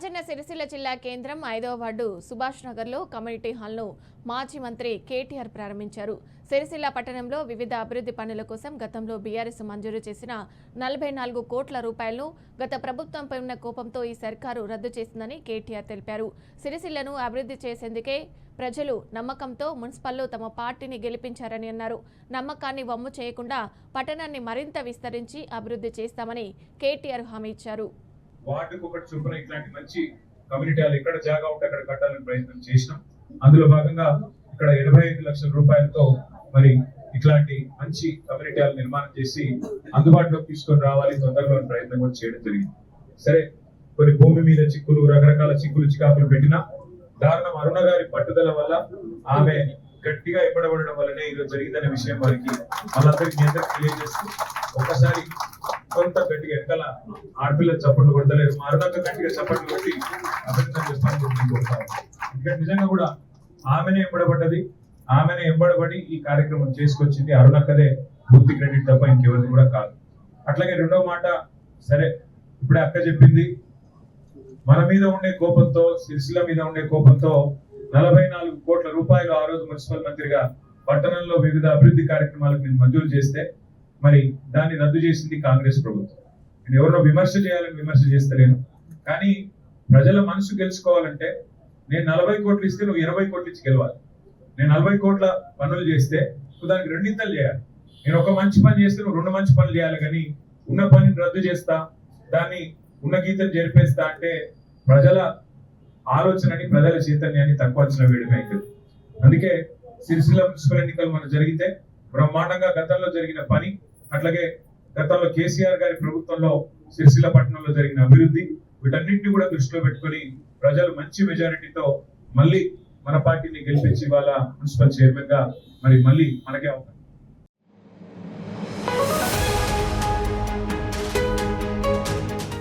రాజన్న సిరిసిల్ల జిల్లా కేంద్రం 5వ వార్డు సుభాష్ నగర్లో కమ్యూనిటీ హాల్ను మాజీ మంత్రి కేటీఆర్ ప్రారంభించారు. సిరిసిల్ల పట్టణంలో వివిధ అభివృద్ధి పనుల కోసం గతంలో బీఆర్ఎస్ మంజూరు చేసిన 44 కోట్ల రూపాయలను గత ప్రభుత్వంపై ఉన్న కోపంతో ఈ సర్కారు రద్దు చేసిందని కేటీఆర్ తెలిపారు. సిరిసిల్లను అభివృద్ధి చేసేందుకే ప్రజలు నమ్మకంతో మున్సిపల్లో తమ పార్టీని గెలిపించారని అన్నారు. నమ్మకాన్ని వమ్ము చేయకుండా పట్టణాన్ని మరింత విస్తరించి అభివృద్ధి చేస్తామని కేటీఆర్ హామీ ఇచ్చారు. వార్డుకు ఒకటి చొప్పున ఇట్లాంటి మంచి కమ్యూనిటీ హాల్ ఎక్కడ జాగా ఉంటే అక్కడ కట్టాలని ప్రయత్నం చేసినాం. అందులో భాగంగా ఇక్కడ 85 లక్షల రూపాయలతో మరి ఇట్లాంటి మంచి కమ్యూనిటీ హాల్ నిర్మాణం చేసి అందుబాటులోకి తీసుకొని రావాలి తొందరగా ప్రయత్నం కూడా చేయడం జరిగింది. సరే, కొన్ని భూమి మీద చిక్కులు, రకరకాల చికాకులు పెట్టినా దారుణం అరుణ గారి పట్టుదల వల్ల, ఆమె గట్టిగా ఇవ్వబడడం వల్లనే ఈరోజు జరిగిందనే విషయం వారికి వాళ్ళందరికీ తెలియజేస్తూ ఒక్కసారి కొంత గట్టిగా వెనకాల ఆడపిల్లలు చప్పట్లు కొడతలేరు, అరుణక్క గట్టిగా చప్పట్లు కొట్టి అభినందన చేస్తాను. ఇక్కడ నిజంగా కూడా ఆమెనే ఎంబడబడ్డది, ఆమెనే ఎంబడబడి ఈ కార్యక్రమం చేసుకొచ్చింది. అరుణక్కదే పూర్తి క్రెడిట్ తప్ప ఇంకెవరిది కూడా కాదు. అట్లాగే రెండవ మాట, సరే ఇప్పుడే అక్క చెప్పింది, మన మీద ఉండే కోపంతో, సిరిసిల్ల మీద ఉండే కోపంతో 44 కోట్ల రూపాయలు ఆ రోజు మున్సిపల్ మంత్రిగా పట్టణంలో వివిధ అభివృద్ధి కార్యక్రమాలకు నేను మంజూరు చేస్తే మరి దాన్ని రద్దు చేసింది కాంగ్రెస్ ప్రభుత్వం. నేను ఎవరినో విమర్శ చేయాలని విమర్శ చేస్తలేను, కానీ ప్రజల మనసు గెలుచుకోవాలంటే నేను 40 కోట్లు ఇస్తే నువ్వు 20 కోట్లు ఇచ్చి గెలవాలి. నేను 40 కోట్ల పనులు చేస్తే నువ్వు దానికి రెండింతలు చేయాలి. నేను ఒక మంచి పని చేస్తే నువ్వు 2 మంచి పనులు చేయాలి, కానీ ఉన్న పనిని రద్దు చేస్తా, దాన్ని ఉన్న గీతలు జరిపేస్తా అంటే ప్రజల ఆలోచనని, ప్రజల చైతన్యాన్ని తక్కువ అంచనా వేయడమే అవుతుంది. అందుకే సిరిసిల్ల మున్సిపల్ ఎన్నికలు మనం జరిగితే బ్రహ్మాండంగా గతంలో జరిగిన పని, అట్లాగే గతంలో కేసీఆర్ గారి ప్రభుత్వంలో సిరిసిల్ల పట్టణంలో జరిగిన అభివృద్ధి, వీటన్నింటినీ కూడా దృష్టిలో పెట్టుకొని ప్రజలు మంచి మెజారిటీతో మళ్ళీ మన పార్టీని గెలిపించి వాళ్ళ మున్సిపల్ చైర్మన్ గా మరి మళ్ళీ మనకే